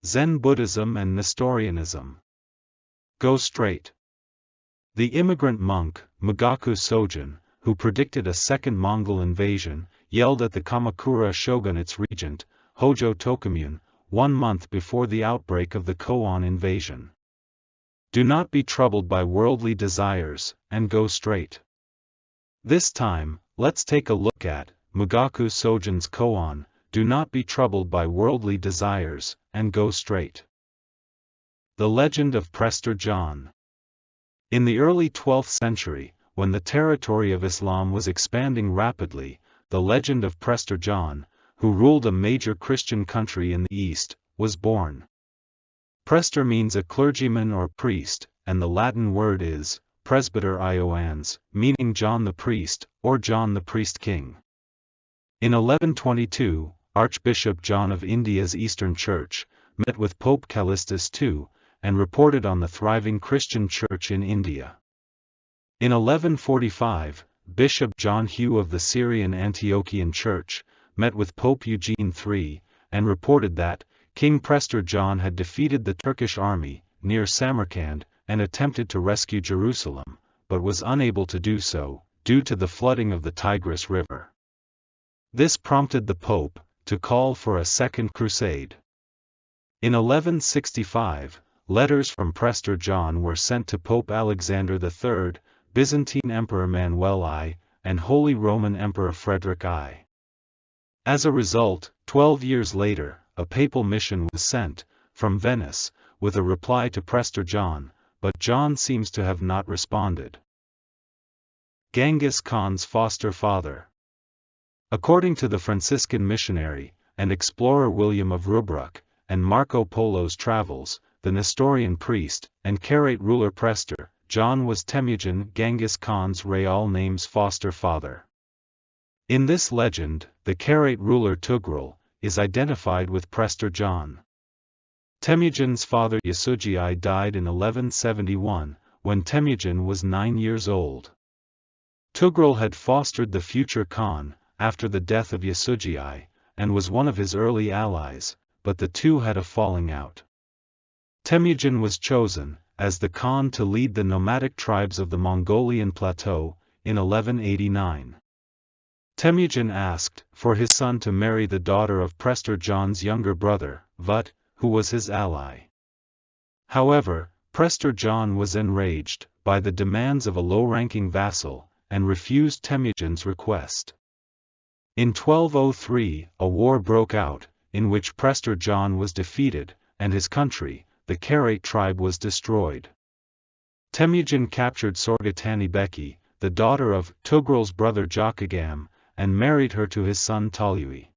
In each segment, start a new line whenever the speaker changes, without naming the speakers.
Zen Buddhism and Nestorianism. Go straight. The immigrant monk, Mugaku Sogen, who predicted a second Mongol invasion, yelled at the Kamakura Shogunate's regent, Hojo Tokimune, 1 month before the outbreak of the Koan Invasion. Do not be troubled by worldly desires, and go straight. This time, let's take a look at Mugaku Sogen's koan, do not be troubled by worldly desires, and go straight. The Legend of Prester John. In the early 12th century, when the territory of Islam was expanding rapidly, the legend of Prester John, who ruled a major Christian country in the East, was born. Prester means a clergyman or priest, and the Latin word is presbyter Ioannes, meaning John the priest, or John the priest king. In 1122, Archbishop John of India's Eastern Church met with Pope Callistus II, and reported on the thriving Christian Church in India. In 1145, Bishop John Hugh of the Syrian Antiochian Church met with Pope Eugene III, and reported that King Prester John had defeated the Turkish army near Samarkand and attempted to rescue Jerusalem, but was unable to do so, due to the flooding of the Tigris River. This prompted the Pope to call for a second crusade. In 1165, letters from Prester John were sent to Pope Alexander III, Byzantine Emperor Manuel I, and Holy Roman Emperor Frederick I. As a result, 12 years later, a papal mission was sent, from Venice, with a reply to Prester John, but John seems to have not responded. Genghis Khan's foster father. According to the Franciscan missionary and explorer William of Rubruck, and Marco Polo's travels, the Nestorian priest and Karaite ruler Prester John was Temujin Genghis Khan's real name's foster father. In this legend, the Karaite ruler Tughril is identified with Prester John. Temujin's father Yasugei died in 1171, when Temujin was 9 years old. Tughril had fostered the future Khan after the death of Yasugei, and was one of his early allies, but the two had a falling out. Temujin was chosen as the Khan to lead the nomadic tribes of the Mongolian plateau in 1189. Temujin asked for his son to marry the daughter of Prester John's younger brother, Vut, who was his ally. However, Prester John was enraged by the demands of a low-ranking vassal, and refused Temujin's request. In 1203, a war broke out, in which Prester John was defeated, and his country, the Karaite tribe, was destroyed. Temujin captured Sorgatani Beki, the daughter of Tughril's brother Jakagam, and married her to his son Talui.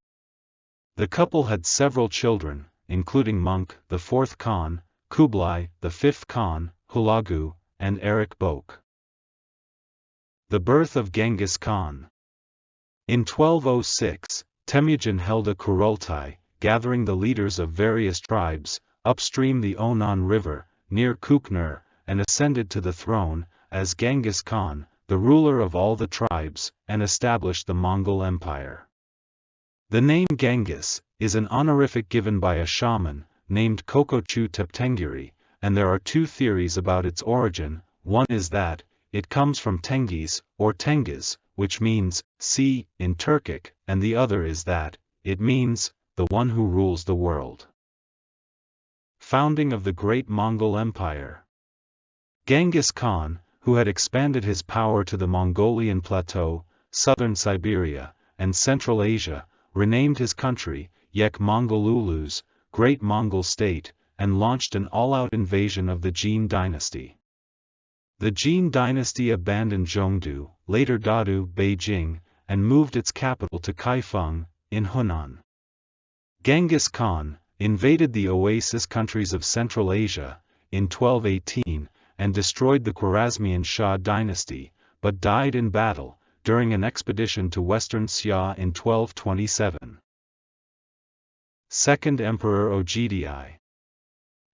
The couple had several children, including Munk, the 4th Khan, Kublai, the 5th Khan, Hulagu, and Erik Bok. The birth of Genghis Khan. In 1206, Temujin held a Kurultai, gathering the leaders of various tribes, upstream the Onan River, near Kuknur, and ascended to the throne, as Genghis Khan, the ruler of all the tribes, and established the Mongol Empire. The name Genghis is an honorific given by a shaman, named Kokochu Teptengiri, and there are two theories about its origin. One is that it comes from Tengiz, or Tengiz, which means sea in Turkic, and the other is that it means the one who rules the world. Founding of the Great Mongol Empire. Genghis Khan, who had expanded his power to the Mongolian plateau, southern Siberia, and Central Asia, renamed his country Yek Mongolulu's Great Mongol State, and launched an all-out invasion of the Jin dynasty. The Jin dynasty abandoned Zhongdu, later Dadu, Beijing, and moved its capital to Kaifeng, in Hunan. Genghis Khan invaded the oasis countries of Central Asia in 1218, and destroyed the Khwarezmian Shah dynasty, but died in battle during an expedition to western Xia in 1227. Second Emperor Ogedei.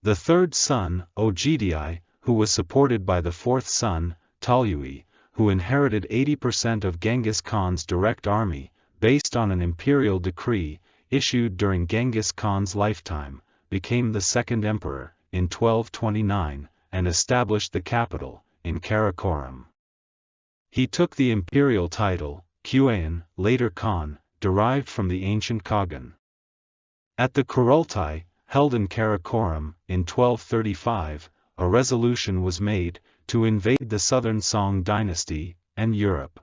The third son, Ogedei, who was supported by the fourth son, Talui, who inherited 80% of Genghis Khan's direct army, based on an imperial decree issued during Genghis Khan's lifetime, became the second emperor, in 1229, and established the capital, in Karakoram. He took the imperial title, Koan, later Khan, derived from the ancient Kogan. At the Kurultai, held in Karakoram, in 1235, a resolution was made, to invade the southern Song dynasty, and Europe.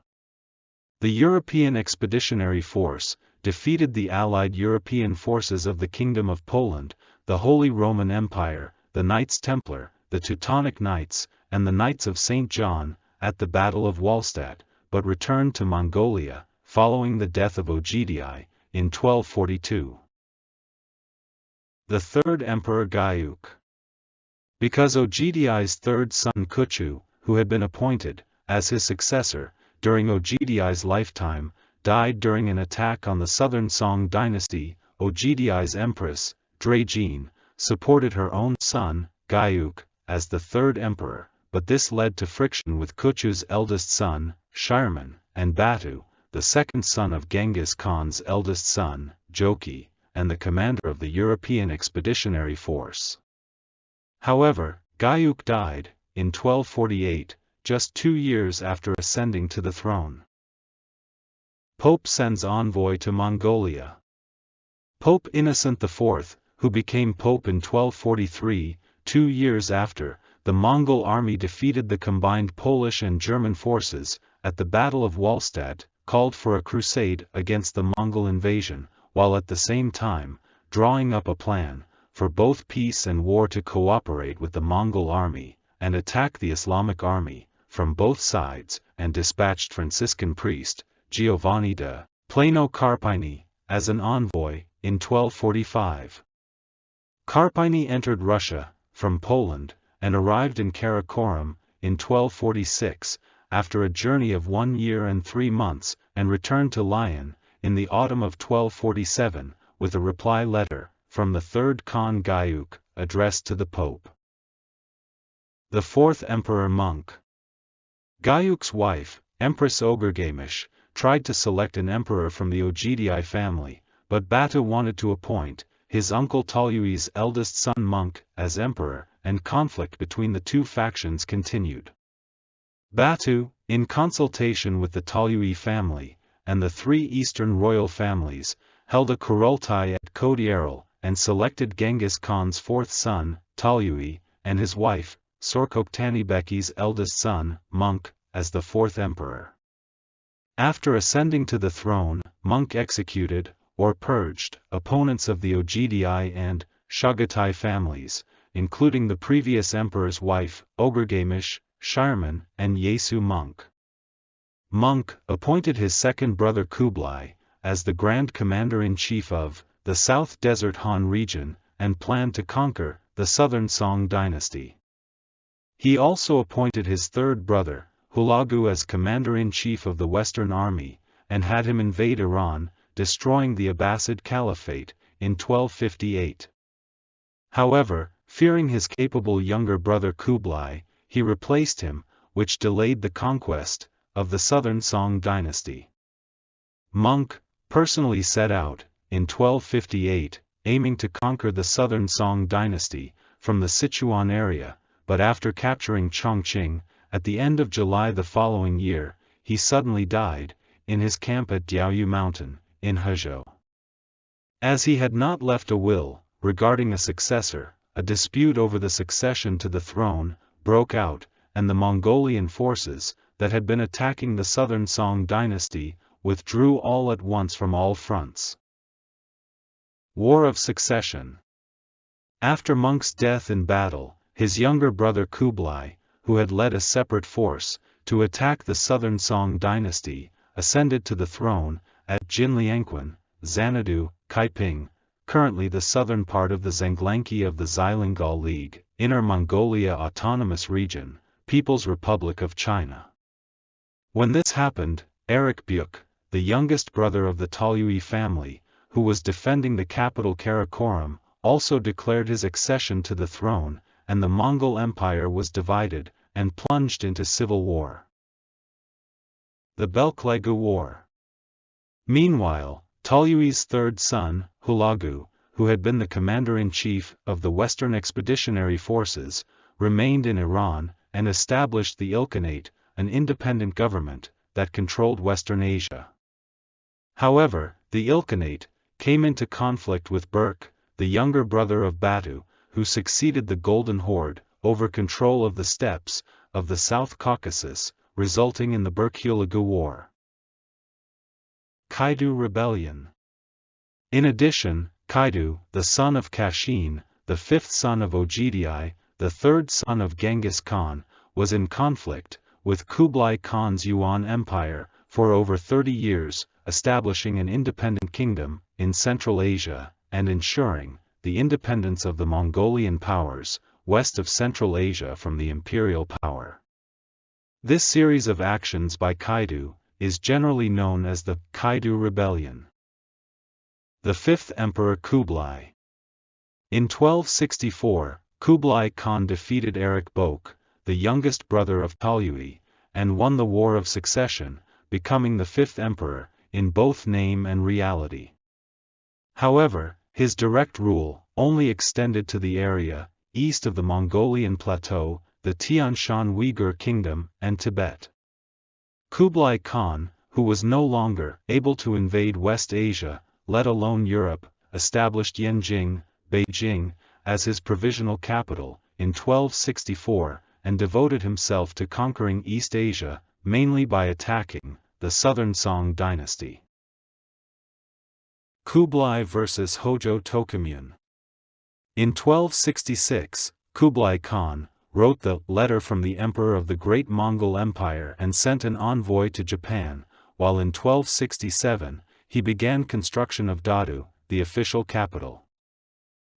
The European Expeditionary Force, defeated the allied European forces of the Kingdom of Poland, the Holy Roman Empire, the Knights Templar, the Teutonic Knights, and the Knights of St. John, at the Battle of Wallstatt, but returned to Mongolia, following the death of Ogedai, in 1242. The third Emperor Gayuk. Because Ogedai's third son Kuchu, who had been appointed, as his successor, during Ogedai's lifetime, died during an attack on the southern Song dynasty, Ogedai's empress, Dragine, supported her own son, Gayuk, as the third emperor, but this led to friction with Kuchu's eldest son, Shirman, and Batu, the second son of Genghis Khan's eldest son, Joki, and the commander of the European Expeditionary Force. However, Gayuk died, in 1248, just 2 years after ascending to the throne. Pope sends envoy to Mongolia. Pope Innocent IV, who became pope in 1243, 2 years after, the Mongol army defeated the combined Polish and German forces, at the Battle of Wallstatt, called for a crusade against the Mongol invasion, while at the same time, drawing up a plan, for both peace and war to cooperate with the Mongol army, and attack the Islamic army, from both sides, and dispatched Franciscan priest, Giovanni de Plano Carpini, as an envoy, in 1245. Carpini entered Russia, from Poland, and arrived in Karakoram, in 1246, after a journey of 1 year and 3 months, and returned to Lyon, in the autumn of 1247, with a reply letter, from the third Khan Gayuk, addressed to the Pope. The fourth Emperor Monk. Gayuk's wife, Empress Ogargamish, tried to select an emperor from the Ogedai family, but Batu wanted to appoint his uncle Talyui's eldest son Monk as emperor, and conflict between the two factions continued. Batu, in consultation with the Talyui family, and the 3 eastern royal families, held a Kurultai at Kodyaral, and selected Genghis Khan's fourth son, Talyui, and his wife, Sorkokhtanibeki's eldest son, Monk, as the fourth emperor. After ascending to the throne, Monk executed, or purged, opponents of the Ogedai and Chagatai families, including the previous emperor's wife, Ogargamish, Shirman, and Yesu Monk. Monk appointed his second brother Kublai, as the Grand Commander-in-Chief of the South Desert Han region, and planned to conquer the southern Song dynasty. He also appointed his third brother, Hulagu, as Commander-in-Chief of the Western Army, and had him invade Iran, destroying the Abbasid Caliphate, in 1258. However, fearing his capable younger brother Kublai, he replaced him, which delayed the conquest of the southern Song dynasty. Monk personally set out, in 1258, aiming to conquer the southern Song dynasty, from the Sichuan area, but after capturing Chongqing, at the end of July the following year, he suddenly died, in his camp at Diaoyu Mountain, in Hezhou. As he had not left a will, regarding a successor, a dispute over the succession to the throne broke out, and the Mongolian forces, that had been attacking the southern Song dynasty, withdrew all at once from all fronts. War of Succession. After Monk's death in battle, his younger brother Kublai, who had led a separate force, to attack the southern Song dynasty, ascended to the throne, at Jinliangquan, Xanadu, Kaiping, currently the southern part of the Zhanglanki of the Xilingal League, Inner Mongolia Autonomous Region, People's Republic of China. When this happened, Erik Buyuk, the youngest brother of the Talyui family, who was defending the capital Karakoram, also declared his accession to the throne, and the Mongol Empire was divided, and plunged into civil war. The Belklegu War. Meanwhile, Talyui's third son, Hulagu, who had been the commander-in-chief of the Western Expeditionary Forces, remained in Iran and established the Ilkhanate, an independent government that controlled Western Asia. However, the Ilkhanate came into conflict with Berke, the younger brother of Batu, who succeeded the Golden Horde, over control of the steppes of the South Caucasus, resulting in the Berke-Hulagu War. Kaidu Rebellion. In addition, Kaidu, the son of Kashin, the fifth son of Ogedai, the third son of Genghis Khan, was in conflict with Kublai Khan's Yuan Empire for over 30 years, establishing an independent kingdom in Central Asia and ensuring the independence of the Mongolian powers west of Central Asia from the imperial power. This series of actions by Kaidu is generally known as the Kaidu Rebellion. The fifth Emperor Kublai. In 1264, Kublai Khan defeated Erik Bok, the youngest brother of Pahlavi, and won the War of Succession, becoming the fifth emperor in both name and reality. However, his direct rule only extended to the area east of the Mongolian Plateau, the Tian Shan Uyghur Kingdom, and Tibet. Kublai Khan, who was no longer able to invade West Asia, let alone Europe, established Yanjing, Beijing, as his provisional capital in 1264, and devoted himself to conquering East Asia, mainly by attacking the Southern Song dynasty. Kublai vs. Hojo Tokimune. In 1266, Kublai Khan wrote the Letter from the Emperor of the Great Mongol Empire and sent an envoy to Japan, while in 1267, he began construction of Dadu, the official capital.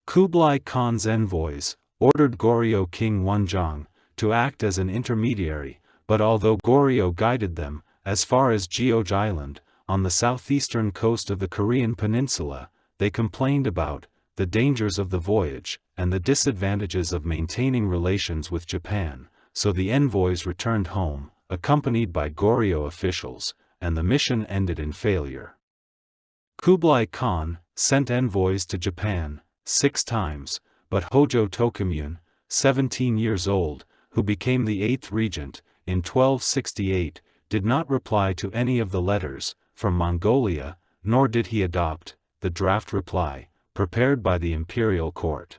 Kublai Khan's envoys ordered Goryeo King Wonjong to act as an intermediary, but although Goryeo guided them as far as Geoge Island, on the southeastern coast of the Korean peninsula, they complained about the dangers of the voyage and the disadvantages of maintaining relations with Japan, so the envoys returned home, accompanied by Goryeo officials, and the mission ended in failure. Kublai Khan sent envoys to Japan 6 times, but Hojo Tokimune, 17 years old, who became the 8th regent in 1268, did not reply to any of the letters from Mongolia, nor did he adopt the draft reply prepared by the imperial court.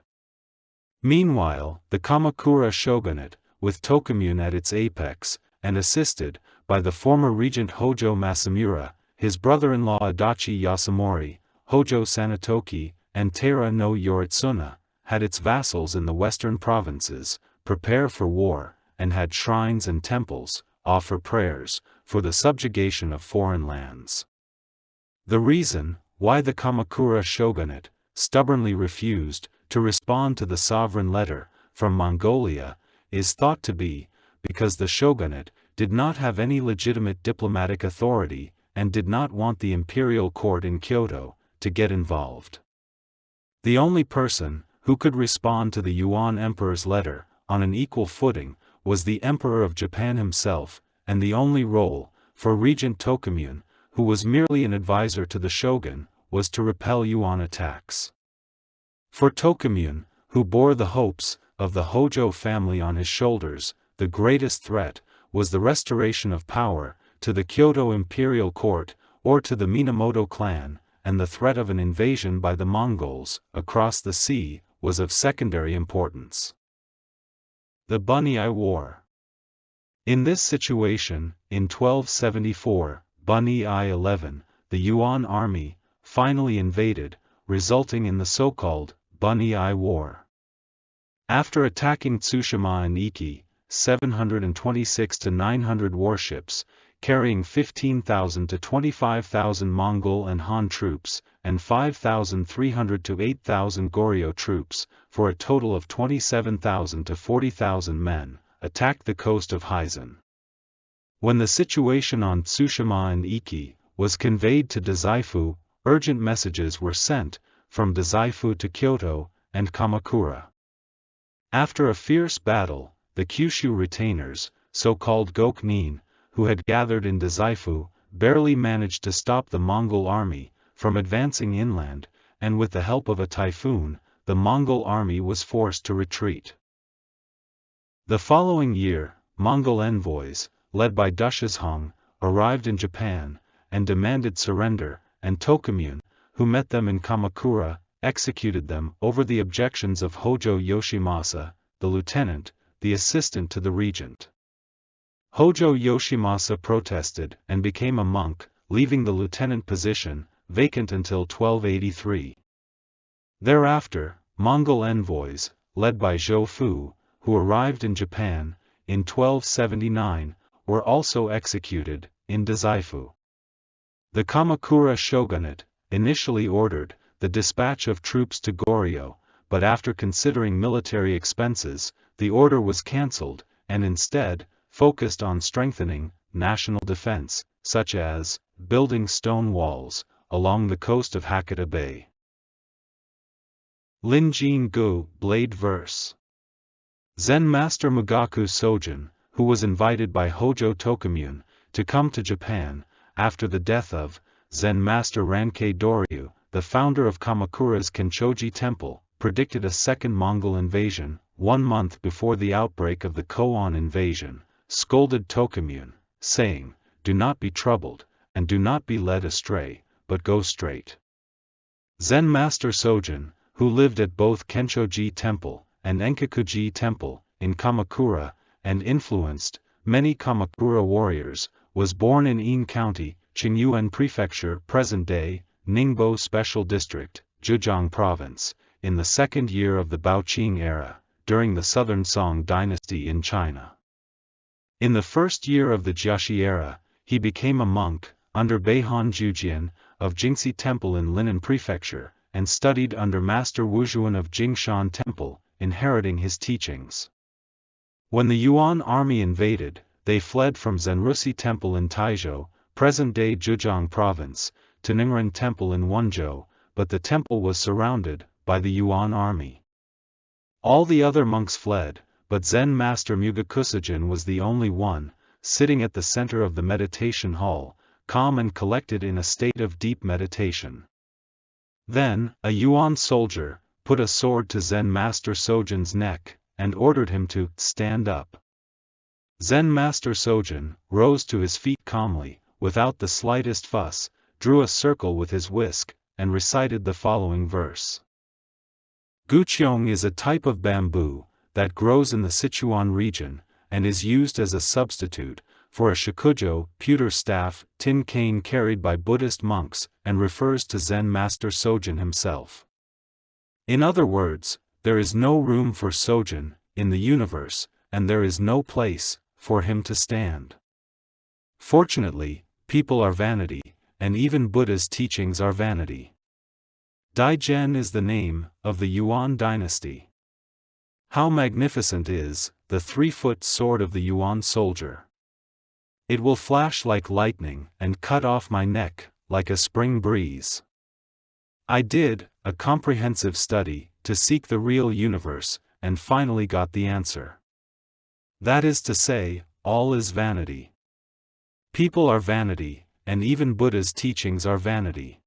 Meanwhile, the Kamakura Shogunate, with Tokimune at its apex, and assisted by the former regent Hojo Masamura, his brother-in-law Adachi Yasamori, Hojo Sanetoki, and Taira no Yoritsuna, had its vassals in the western provinces prepare for war, and had shrines and temples offer prayers for the subjugation of foreign lands. The reason why the Kamakura Shogunate stubbornly refused to respond to the sovereign letter from Mongolia is thought to be because the shogunate did not have any legitimate diplomatic authority and did not want the imperial court in Kyoto to get involved. The only person who could respond to the Yuan emperor's letter on an equal footing was the Emperor of Japan himself, and the only role for Regent Tokimune, who was merely an advisor to the shogun, was to repel Yuan attacks. For Tokimune, who bore the hopes of the Hojo family on his shoulders, the greatest threat was the restoration of power to the Kyoto imperial court or to the Minamoto clan, and the threat of an invasion by the Mongols across the sea was of secondary importance. The Bunyi War. In this situation, in 1274, Bunyi 11, the Yuan army finally invaded, resulting in the so-called Bunyi War. After attacking Tsushima and Iki, 726 to 900 warships, carrying 15,000 to 25,000 Mongol and Han troops, and 5,300 to 8,000 Goryeo troops, for a total of 27,000 to 40,000 men, attacked the coast of Hizen. When the situation on Tsushima and Iki was conveyed to Dazaifu, urgent messages were sent from Dazaifu to Kyoto and Kamakura. After a fierce battle, the Kyushu retainers, so-called Goknin, who had gathered in Dazaifu, barely managed to stop the Mongol army from advancing inland, and with the help of a typhoon, the Mongol army was forced to retreat. The following year, Mongol envoys, led by Dushas Hong, arrived in Japan, and demanded surrender, and Tokimune, who met them in Kamakura, executed them over the objections of Hojo Yoshimasa, the lieutenant, the assistant to the regent. Hojo Yoshimasa protested and became a monk, leaving the lieutenant position vacant until 1283. Thereafter, Mongol envoys, led by Zhou Fu, who arrived in Japan in 1279, were also executed in Dazaifu. The Kamakura Shogunate initially ordered the dispatch of troops to Goryeo, but after considering military expenses, the order was cancelled, and instead focused on strengthening national defense, such as building stone walls along the coast of Hakata Bay. Linjin Gu Blade Verse. Zen master Mugaku Sogen, who was invited by Hojo Tokimune to come to Japan after the death of Zen master Rankei Doryu, the founder of Kamakura's Kenchoji Temple, predicted a second Mongol invasion 1 month before the outbreak of the Koan Invasion, scolded Tokimune, saying, "Do not be troubled, and do not be led astray, but go straight." Zen master Sogen, who lived at both Kenchoji Temple and Enkakuji Temple in Kamakura, and influenced many Kamakura warriors, was born in In County, Qingyuan Prefecture, present-day Ningbo Special District, Zhejiang Province, in the second year of the Baoqing era, during the Southern Song dynasty in China. In the first year of the Jiashi era, he became a monk, under Beihan Jujian, of Jingxi Temple in Linan Prefecture, and studied under Master Wuzhuan of Jingshan Temple, inheriting his teachings. When the Yuan army invaded, they fled from Zenrusi Temple in Taizhou, present-day Zhejiang Province, to Ningren Temple in Wenzhou, but the temple was surrounded by the Yuan army. All the other monks fled, but Zen master Mugaku Sogen was the only one, sitting at the center of the meditation hall, calm and collected in a state of deep meditation. Then, a Yuan soldier put a sword to Zen master Sogen's neck, and ordered him to stand up. Zen master Sogen rose to his feet calmly, without the slightest fuss, drew a circle with his whisk, and recited the following verse. Guqiong is a type of bamboo that grows in the Sichuan region, and is used as a substitute for a shakujo, pewter staff, tin cane carried by Buddhist monks, and refers to Zen master Sogen himself. In other words, there is no room for Sogen in the universe, and there is no place for him to stand. Fortunately, people are vanity, and even Buddha's teachings are vanity. Daijen is the name of the Yuan dynasty. How magnificent is the 3-foot sword of the Yuan soldier! It will flash like lightning and cut off my neck like a spring breeze. I did a comprehensive study to seek the real universe, and finally got the answer. That is to say, all is vanity. People are vanity, and even Buddha's teachings are vanity.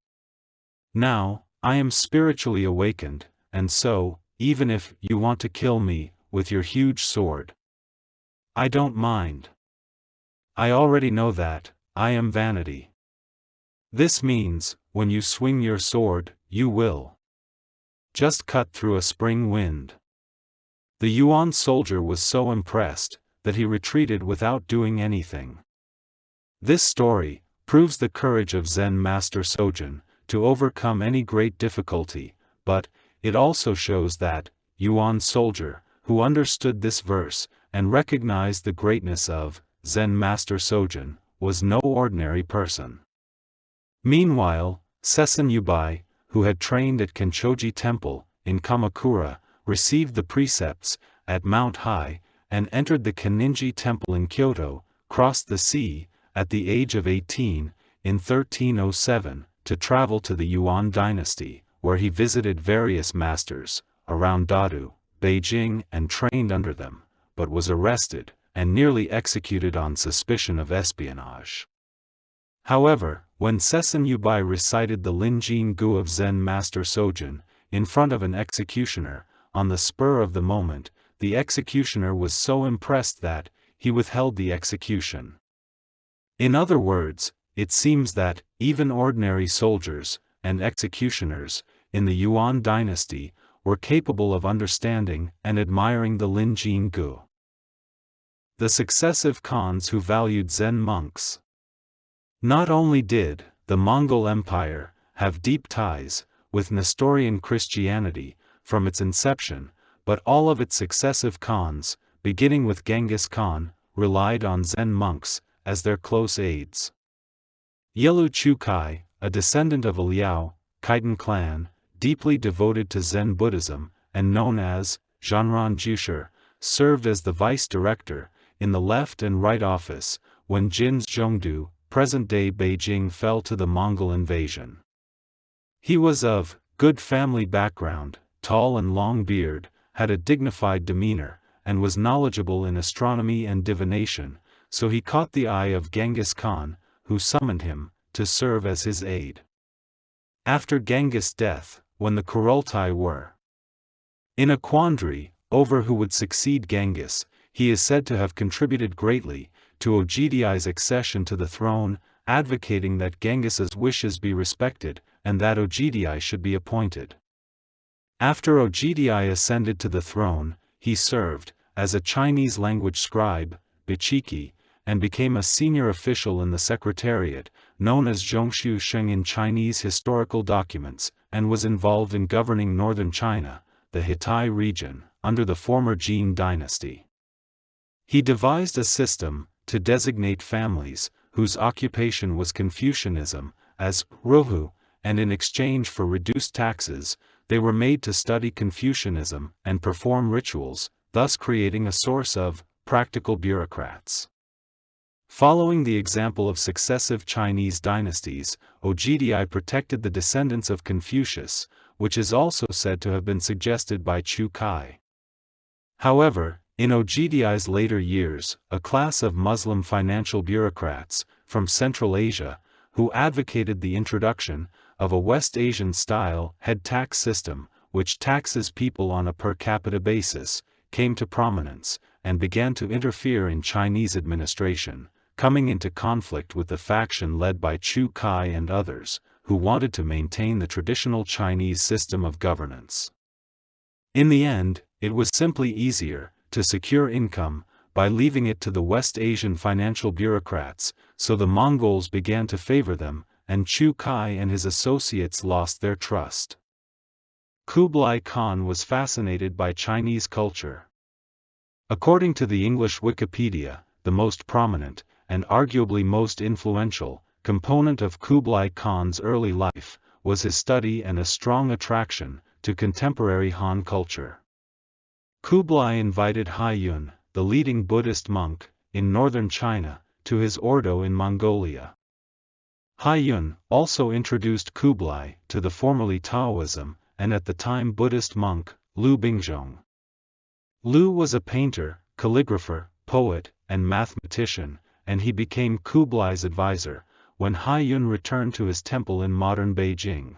Now, I am spiritually awakened, and so, even if you want to kill me with your huge sword, I don't mind. I already know that I am vanity. This means, when you swing your sword, you will just cut through a spring wind. The Yuan soldier was so impressed that he retreated without doing anything. This story proves the courage of Zen master Sogen to overcome any great difficulty, but it also shows that Yuan soldier who understood this verse and recognized the greatness of Zen master Sogen was no ordinary person. Meanwhile, Sessen Yubai, who had trained at Kenchoji Temple in Kamakura, received the precepts at Mount High, and entered the Kenninji Temple in Kyoto, crossed the sea at the age of 18 in 1307 to travel to the Yuan dynasty, where he visited various masters around Dadu, Beijing, and trained under them, but was arrested and nearly executed on suspicion of espionage. However, when Seisen Yubai recited the Linjin Gu of Zen Master Sogen, in front of an executioner, on the spur of the moment, the executioner was so impressed that he withheld the execution. In other words, it seems that even ordinary soldiers and executioners in the Yuan dynasty were capable of understanding and admiring the Linjin Gu. The successive Khans who valued Zen monks. Not only did the Mongol Empire have deep ties with Nestorian Christianity from its inception, but all of its successive Khans, beginning with Genghis Khan, relied on Zen monks as their close aides. Yelu Chukai, a descendant of a Liao, Khitan clan, deeply devoted to Zen Buddhism, and known as Zhanran Jusher, served as the vice director in the left and right office when Jin's Zhongdu, present-day Beijing, fell to the Mongol invasion. He was of good family background, tall and long beard, had a dignified demeanor, and was knowledgeable in astronomy and divination, so he caught the eye of Genghis Khan, who summoned him to serve as his aide. After Genghis' death, when the Kurultai were in a quandary over who would succeed Genghis, he is said to have contributed greatly to Ogedi's accession to the throne, advocating that Genghis's wishes be respected and that Ogedi should be appointed. After Ogedi ascended to the throne, he served as a Chinese-language scribe, Bichiki, and became a senior official in the secretariat, known as Zhongshu Sheng in Chinese historical documents, and was involved in governing northern China, the Hittite region, under the former Jin dynasty. He devised a system to designate families whose occupation was Confucianism as Rohu, and in exchange for reduced taxes, they were made to study Confucianism and perform rituals, thus creating a source of practical bureaucrats. Following the example of successive Chinese dynasties, Ogedi protected the descendants of Confucius, which is also said to have been suggested by Chu Kai. However, in Ogedi's later years, a class of Muslim financial bureaucrats from Central Asia, who advocated the introduction of a West Asian-style head tax system, which taxes people on a per capita basis, came to prominence, and began to interfere in Chinese administration, coming into conflict with the faction led by Chu Kai and others, who wanted to maintain the traditional Chinese system of governance. In the end, it was simply easier to secure income by leaving it to the West Asian financial bureaucrats, so the Mongols began to favor them, and Chu Kai and his associates lost their trust. Kublai Khan was fascinated by Chinese culture. According to the English Wikipedia, the most prominent, and arguably most influential, component of Kublai Khan's early life, was his study and a strong attraction to contemporary Han culture. Kublai invited Haiyun, the leading Buddhist monk, in northern China, to his ordo in Mongolia. Haiyun also introduced Kublai to the formerly Taoism, and at the time Buddhist monk, Lu Bingzhong. Lu was a painter, calligrapher, poet, and mathematician, and he became Kublai's advisor, when Haiyun returned to his temple in modern Beijing.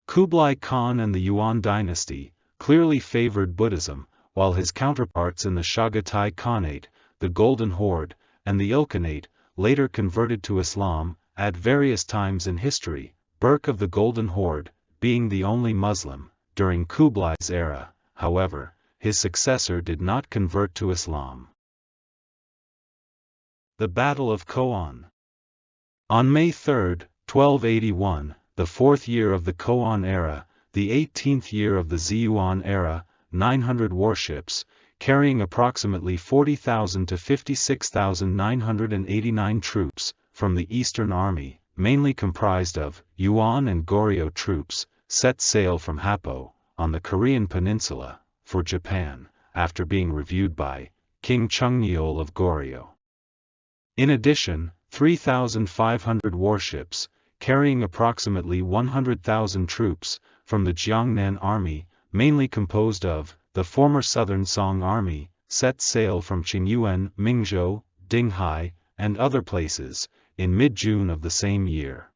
Kublai Khan and the Yuan dynasty clearly favored Buddhism, while his counterparts in the Chagatai Khanate, the Golden Horde, and the Ilkhanate, later converted to Islam, at various times in history, Burke of the Golden Horde, being the only Muslim, during Kublai's era. However, his successor did not convert to Islam. The Battle of Koan. On May 3, 1281, the fourth year of the Koan era, the 18th year of the Ziyuan era, 900 warships, carrying approximately 40,000 to 56,989 troops, from the Eastern Army, mainly comprised of Yuan and Goryeo troops, set sail from Happo, on the Korean peninsula, for Japan, after being reviewed by King Chungnyeol of Goryeo. In addition, 3,500 warships, carrying approximately 100,000 troops, from the Jiangnan Army, mainly composed of the former Southern Song Army, set sail from Qingyuan, Mingzhou, Dinghai, and other places, in mid-June of the same year.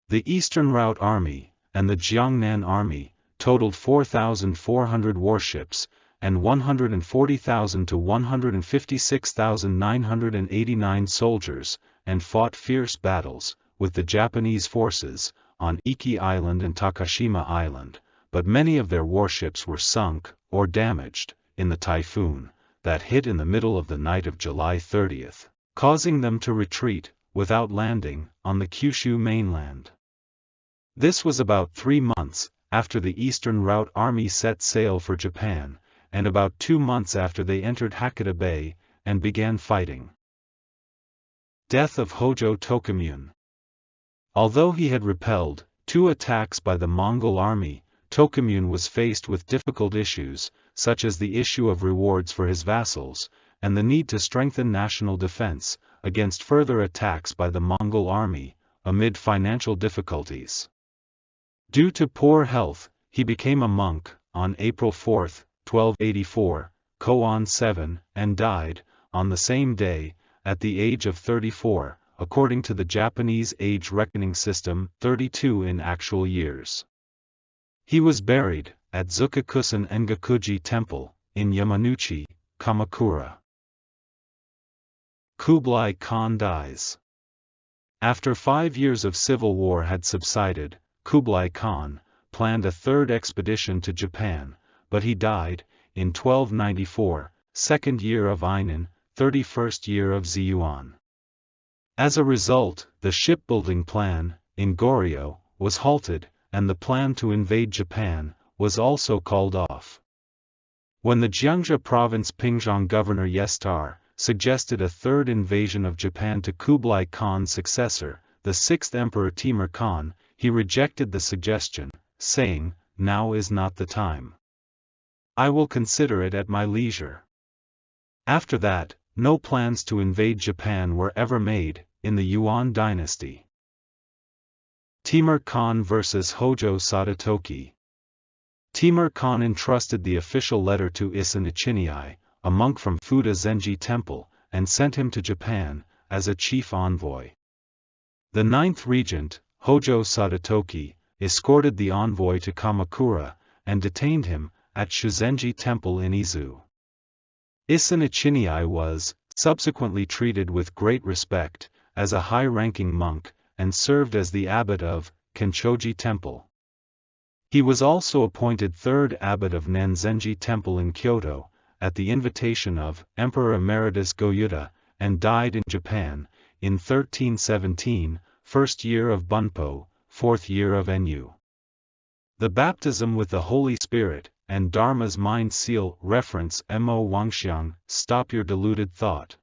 The Eastern Route Army, and the Jiangnan Army, totaled 4,400 warships, and 140,000 to 156,989 soldiers, and fought fierce battles, with the Japanese forces, on Iki Island and Takashima Island, but many of their warships were sunk, or damaged, in the typhoon that hit in the middle of the night of July 30th, causing them to retreat, without landing, on the Kyushu mainland. This was about 3 months after the Eastern Route Army set sail for Japan, and about 2 months after they entered Hakata Bay, and began fighting. Death of Hojo Tokimune. Although he had repelled 2 attacks by the Mongol army, Tokimune was faced with difficult issues, such as the issue of rewards for his vassals, and the need to strengthen national defense against further attacks by the Mongol army, amid financial difficulties. Due to poor health, he became a monk on April 4, 1284, Koan 7, and died, on the same day, at the age of 34, according to the Japanese age reckoning system, 32 in actual years. He was buried at Zukakusan Engakuji Temple, in Yamanouchi, Kamakura. Kublai Khan dies. After 5 years of civil war had subsided, Kublai Khan planned a third expedition to Japan, but he died, in 1294, 2nd year of Einan, 31st year of Ziyuan. As a result, the shipbuilding plan, in Goryeo, was halted, and the plan to invade Japan was also called off. When the Jiangxia province Pingzhong governor Yestar suggested a third invasion of Japan to Kublai Khan's successor, the 6th Emperor Timur Khan, he rejected the suggestion, saying, "Now is not the time. I will consider it at my leisure." After that, no plans to invade Japan were ever made, in the Yuan dynasty. Timur Khan vs. Hojo Sadatoki. Timur Khan entrusted the official letter to Issa Nichinai, a monk from Fuda Zenji Temple, and sent him to Japan, as a chief envoy. The 9th regent, Hojo Sadatoki, escorted the envoy to Kamakura, and detained him, at Shuzenji Temple in Izu. Issa Nichinai was, subsequently treated with great respect, as a high-ranking monk, and served as the abbot of Kenchoji Temple. He was also appointed 3rd abbot of Nanzenji Temple in Kyoto, at the invitation of Emperor Emeritus Go-Yuta, and died in Japan, in 1317, 1st year of Bunpo, 4th year of Enyu. The baptism with the Holy Spirit, and Dharma's mind seal reference Mo Wangxiang, stop your deluded thought.